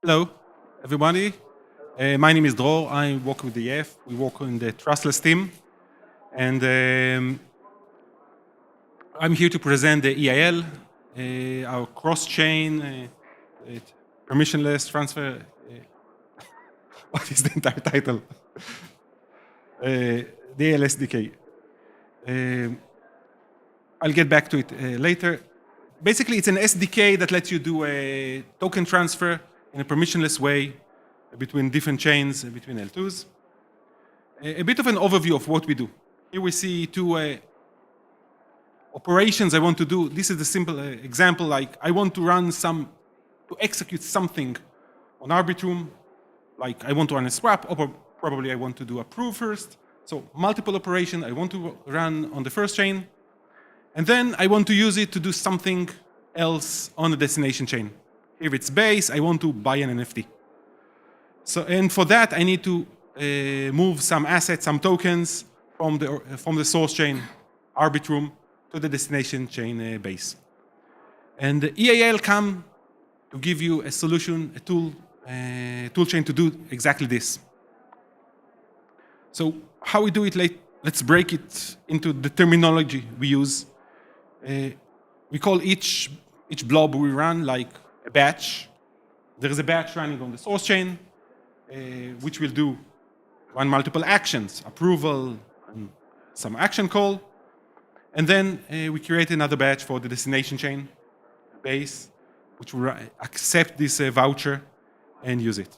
Hello, everybody. My name is Dror. I work with the EF. We work on the trustless team. And I'm here to present the EIL, our cross-chain, permissionless transfer. What is the entire title? The EIL SDK. I'll get back to it later. Basically, it's an SDK that lets you do a token transfer in a permissionless way between different chains, between L2s. A bit of an overview of what we do. Here we see two operations I want to do. This is the simple example, like I want to execute something on Arbitrum, like I want to run a swap, or probably I want to do a proof first. So multiple operation I want to run on the first chain, and then I want to use it to do something else on the destination chain. Here it's base, I want to buy an NFT. So, and for that I need to move some assets, some tokens from the source chain, Arbitrum, to the destination chain base. And the EIL come to give you a solution, a tool chain to do exactly this. So how we do it, let's break it into the terminology we use. We call each blob we run like a batch. There is a batch running on the source chain, which will do run multiple actions, approval, and some action call. And then we create another batch for the destination chain base, which will accept this voucher and use it.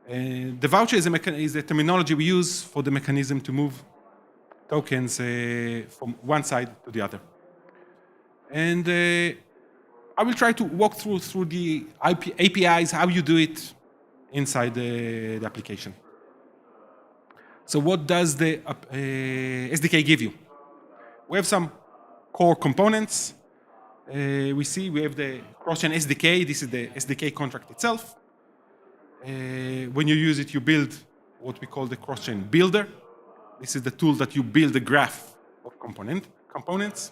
The voucher is a terminology we use for the mechanism to move tokens from one side to the other. And I will try to walk through the APIs, how you do it inside the application. So what does the SDK give you? We have some core components. We have the cross-chain SDK. This is the SDK contract itself. When you use it, you build what we call the cross-chain builder. This is the tool that you build a graph of components.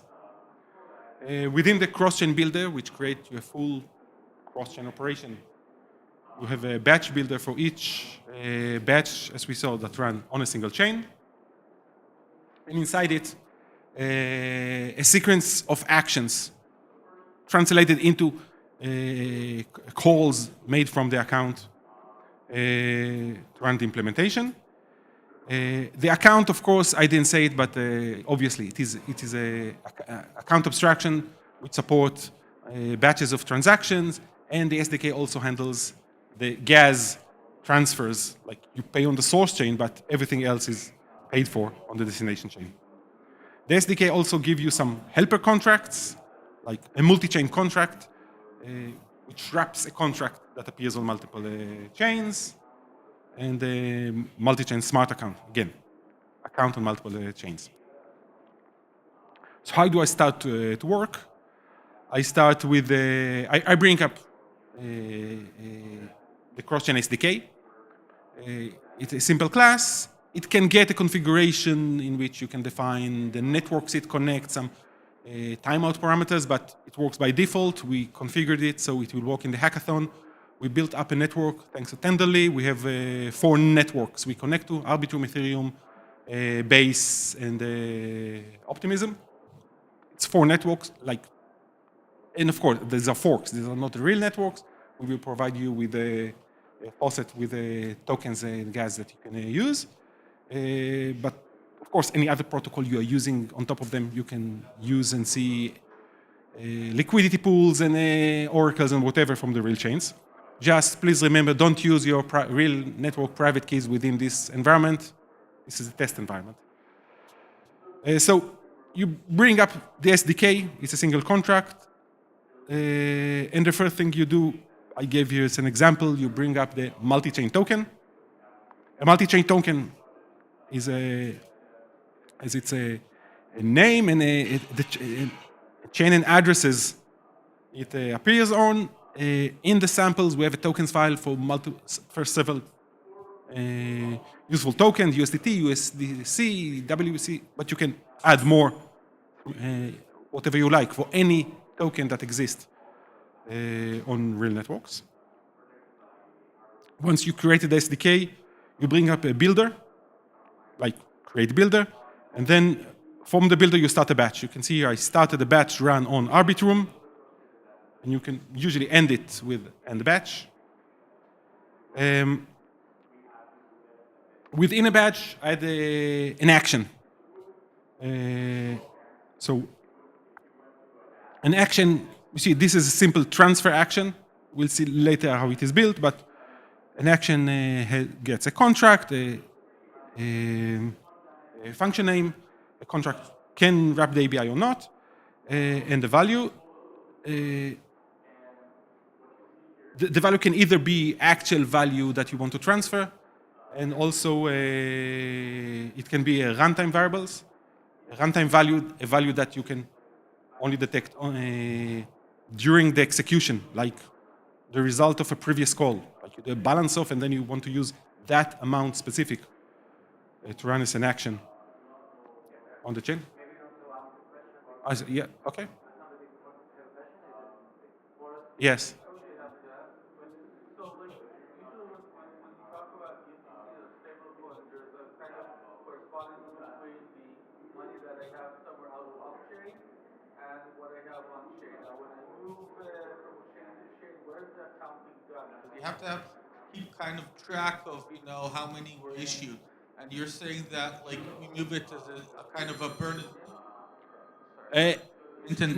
Within the cross-chain builder, which creates a full cross-chain operation, you have a batch builder for each batch, as we saw, that run on a single chain. And inside it, a sequence of actions translated into calls made from the account to run the implementation. The account, of course, I didn't say it, but obviously it is a account abstraction which supports batches of transactions, and the SDK also handles the gas transfers, like you pay on the source chain, but everything else is paid for on the destination chain. The SDK also gives you some helper contracts, like a multi-chain contract, which wraps a contract that appears on multiple chains, and a multi-chain smart account, again, account on multiple chains. So how do I start to work? I start with, I bring up the cross-chain SDK. It's a simple class. It can get a configuration in which you can define the networks it connects, some timeout parameters, but it works by default. We configured it so it will work in the hackathon. We built up a network thanks to Tenderly. We have 4 networks we connect to: Arbitrum, Ethereum, Base, and Optimism. It's 4 networks, and of course, these are forks. These are not the real networks. We will provide you with a faucet with tokens and gas that you can use. But of course, any other protocol you are using on top of them, you can use and see liquidity pools and oracles and whatever from the real chains. Just please remember, don't use your real network private keys within this environment. This is a test environment. So you bring up the SDK. It's a single contract. And the first thing you do, I gave you as an example, you bring up the multi-chain token. A multi-chain token is a name and the chain and addresses it appears on. In the samples, we have a tokens file for several useful tokens, USDT, USDC, WC, but you can add more, whatever you like, for any token that exists on real networks. Once you created the SDK, you bring up a builder, like create builder, and then from the builder you start a batch. You can see here I started a batch run on Arbitrum, and you can usually end it with end batch. Within a batch, I had an action. So an action, you see, this is a simple transfer action. We'll see later how it is built, but an action gets a contract, a function name. A contract can wrap the ABI or not, and the value. The value can either be actual value that you want to transfer, and also it can be a runtime variables. A runtime value, a value that you can only detect during the execution, like the result of a previous call, like you do a balance of, and then you want to use that amount specific to run as an action on the chain. Yeah, okay. Yes. You have to keep kind of track of, how many were issued. And you're saying that, like, we move it as a kind of a burden.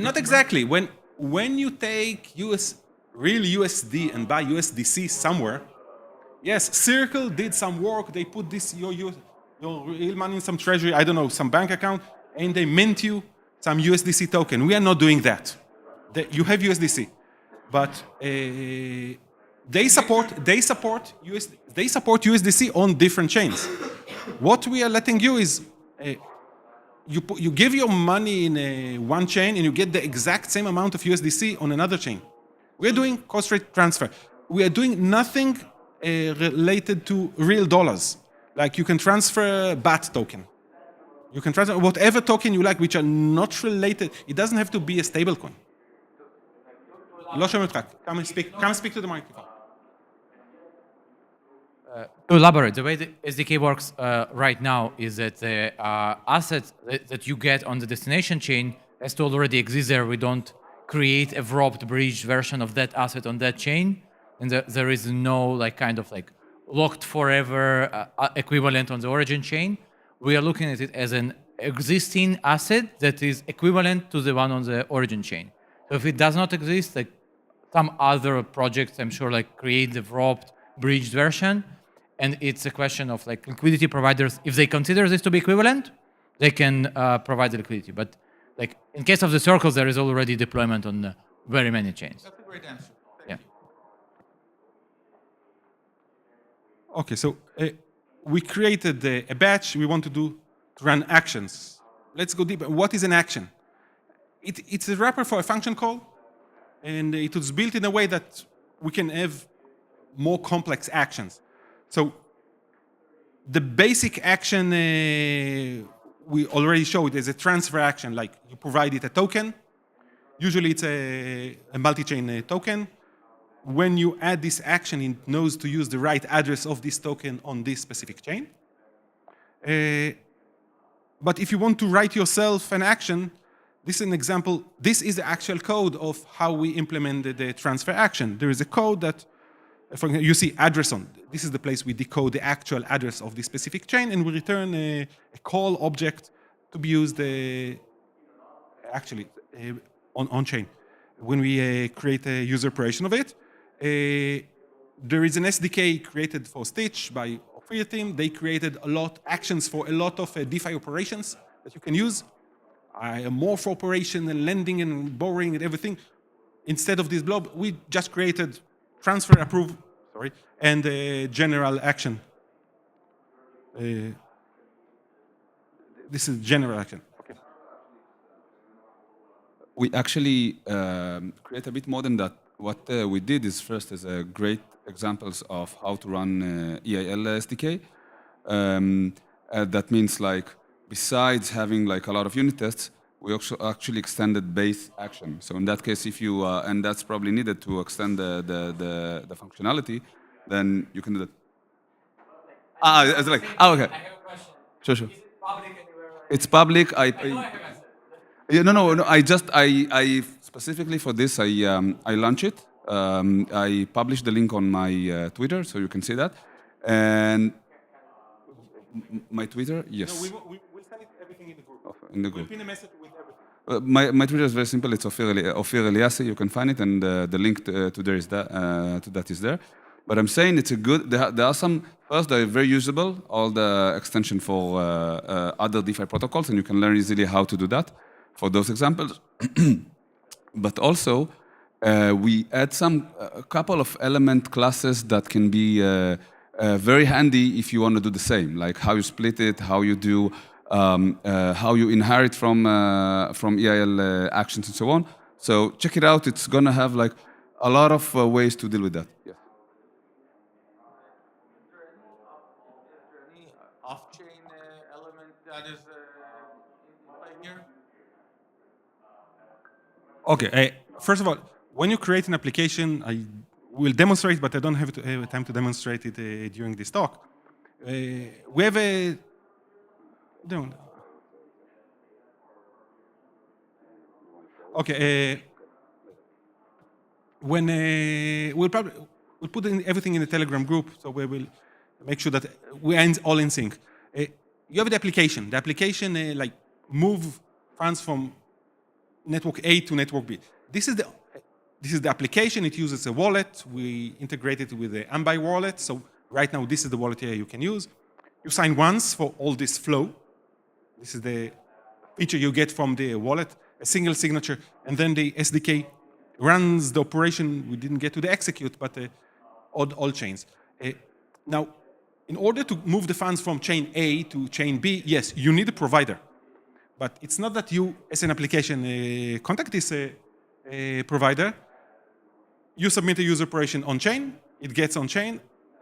Not exactly. When you take real USD and buy USDC somewhere, yes, Circle did some work. They put this your real money in some treasury, I don't know, some bank account, and they mint you some USDC token. We are not doing that. You have USDC, but they support USDC on different chains. What we are letting you is you give your money in one chain and you get the exact same amount of USDC on another chain. We are doing cost rate transfer. We are doing nothing related to real dollars. Like you can transfer BAT token. You can transfer whatever token you like, which are not related. It doesn't have to be a stablecoin. לא שומע אותך. Come speak to the microphone. To elaborate, the way the SDK works right now is that the asset that you get on the destination chain has to already exist there. We don't create a wrapped bridge version of that asset on that chain, and there is no locked forever equivalent on the origin chain. We are looking at it as an existing asset that is equivalent to the one on the origin chain. So if it does not exist, like some other projects, I'm sure, create the wrapped bridged version. And it's a question of liquidity providers. If they consider this to be equivalent, they can provide the liquidity. But in case of the circles, there is already deployment on very many chains. That's a great answer. Yeah. Okay, so we created a batch we want to run actions. Let's go deeper. What is an action? It's a wrapper for a function call, and it was built in a way that we can have more complex actions. So the basic action we already showed is a transfer action, like you provided a token. Usually it's a multi-chain token. When you add this action, it knows to use the right address of this token on this specific chain. But if you want to write yourself an action, this is an example. This is the actual code of how we implemented the transfer action. There is a code that, for example, you see address on. This is the place we decode the actual address of this specific chain, and we return a call object to be used on chain. When we create a user operation of it, there is an SDK created for Stitch by Ofir team. They created actions for a lot of DeFi operations that you can use. A morph operation and lending and borrowing and everything. Instead of this blob, we just created transfer, approve, and general action. This is general action. Okay. We actually create a bit more than that. What we did is first as a great examples of how to run EIL SDK. That means besides having a lot of unit tests, we also actually extended base action. So in that case, if you and that's probably needed to extend the functionality. then you can do that. It's like, okay. Sure. It's public. Yeah, no. I specifically for this, I launch it. I publish the link on my Twitter, so you can see that. And my Twitter, yes. No, we'll send it everything in the group. In the We'll group. pin a message with everything. My Twitter is very simple. It's Ofir Eliasi. You can find it, and the link to there is to that is there. But I'm saying it's a good. There are some. First, they're very usable. All the extension for other DeFi protocols, and you can learn easily how to do that for those examples. But also, we add a couple of element classes that can be very handy if you want to do the same, like how you split it, how you do, how you inherit from EIL actions and so on. So check it out. It's gonna have like a lot of ways to deal with that. Yeah. Is there any off-chain element that is in play here? Okay. First of all, when you create an application, I will demonstrate, but I don't have time to demonstrate it during this talk. We have a. Don't. Okay. When we'll put everything in the Telegram group, so we will make sure that we are all in sync. You have the application. The application like move funds from network A to network B. This is the application. It uses a wallet. We integrate it with the Ambi wallet. So right now, this is the wallet here you can use. You sign once for all this flow. This is the feature you get from the wallet, a single signature, and then the SDK runs the operation. We didn't get to the execute, but all chains. Now, in order to move the funds from chain A to chain B, yes, you need a provider. But it's not that you, as an application, contact this provider. You submit a user operation on chain. It gets on chain.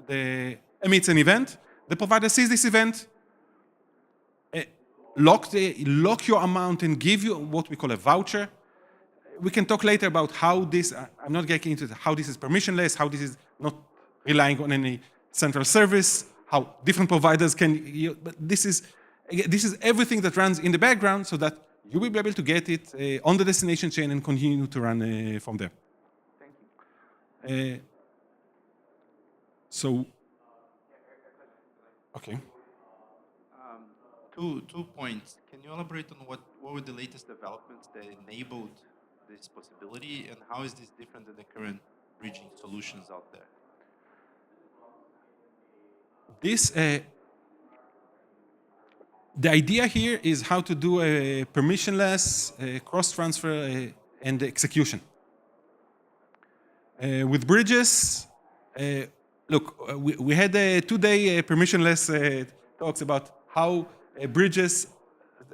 Emits an event. The provider sees this event, lock your amount and give you what we call a voucher. We can talk later about how this, I'm not getting into how this is permissionless, how this is not relying on any central service, how different providers can, but this is everything that runs in the background so that you will be able to get it on the destination chain and continue to run from there. Thank you. Okay. Two points. Can you elaborate on what were the latest developments that enabled this possibility, and how is this different than the current bridging solutions out there? The idea here is how to do a permissionless cross-transfer and execution. With bridges, look, we had a 2-day permissionless talks about how bridges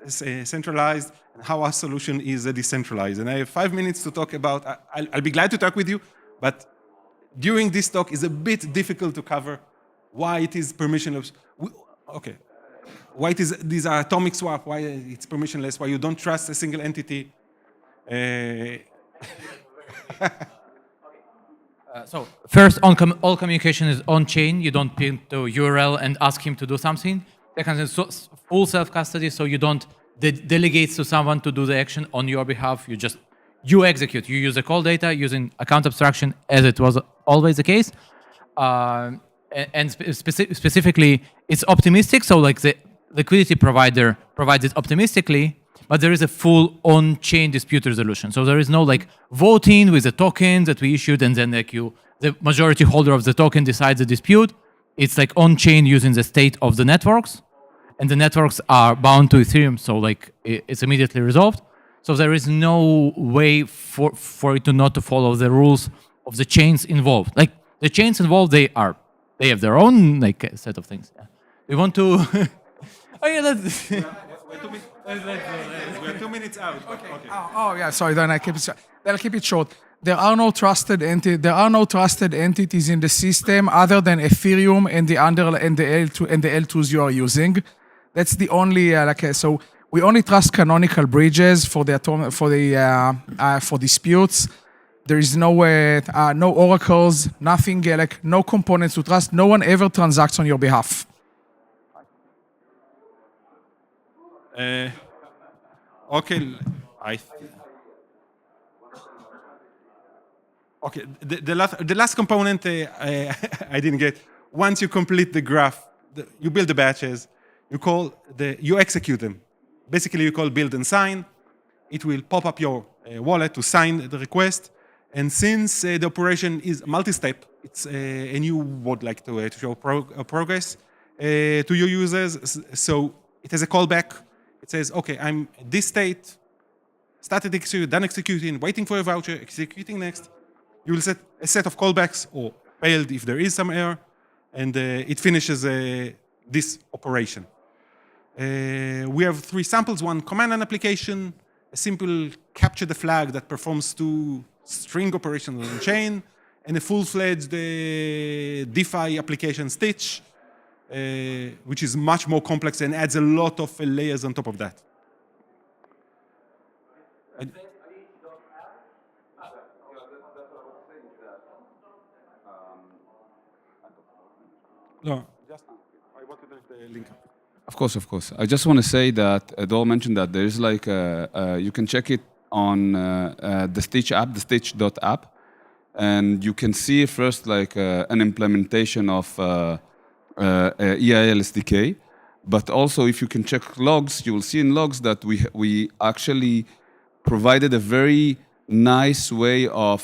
is centralized and how our solution is decentralized. And I have 5 minutes to talk about. I'll be glad to talk with you, but during this talk is a bit difficult to cover why it is permissionless. Okay, why it is these are atomic swap, why it's permissionless, why you don't trust a single entity. So first, all communication is on-chain. You don't ping the URL and ask him to do something. Second, it's full self-custody, so you don't delegate to someone to do the action on your behalf. You execute. You use the call data using account abstraction, as it was always the case. And specifically, it's optimistic. So like the liquidity provider provides it optimistically, but there is a full on-chain dispute resolution. So there is no like voting with the token that we issued, and then like the majority holder of the token decides the dispute. It's like on-chain using the state of the networks, and the networks are bound to Ethereum, so like it's immediately resolved. So there is no way for it to not to follow the rules of the chains involved. Like the chains involved, they have their own like set of things. Yeah. We want to. Oh yeah, let's. We're 2 minutes out. Okay. Oh yeah, sorry. Then I'll keep it short. There are no trusted entities in the system other than Ethereum and the L2s you are using. That's the only so we only trust canonical bridges for disputes. There is no oracles, nothing, like no components to trust. No one ever transacts on your behalf. Okay, okay. The last component I didn't get. Once you complete the graph, you build the batches. You execute them. Basically, you call build and sign. It will pop up your wallet to sign the request. And since the operation is multi-step, and you would like to show progress to your users, so it has a callback. It says, okay, I'm at this state, started execute, done executing, waiting for a voucher, executing next. You will set a set of callbacks or failed if there is some error, and it finishes this operation. We have 3 samples, one command line application, a simple capture the flag that performs 2 string operations on the chain, and a full-fledged DeFi application Stitch, which is much more complex and adds a lot of layers on top of that. No, just I want to the link. Of course. I just want to say that Dror mentioned that there is like you can check it on the Stitch app, the Stitch.app, and you can see first like an implementation of EIL SDK. But also, if you can check logs, you will see in logs that we actually provided a very nice way of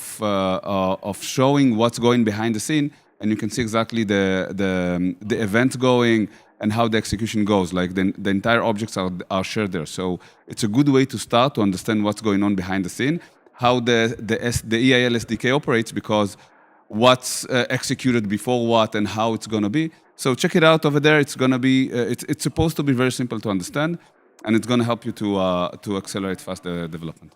showing what's going behind the scene, and you can see exactly the event going and how the execution goes. Like the entire objects are shared there. So it's a good way to start to understand what's going on behind the scene, how the EIL SDK operates, because what's executed before what and how it's going to be. So check it out over there. It's going to be it's supposed to be very simple to understand, and it's going to help you to accelerate fast the development.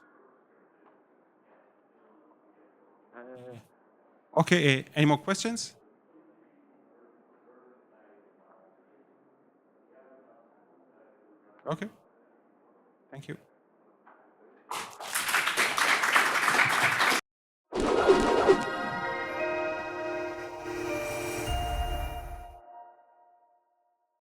Okay, any more questions? Okay, thank you.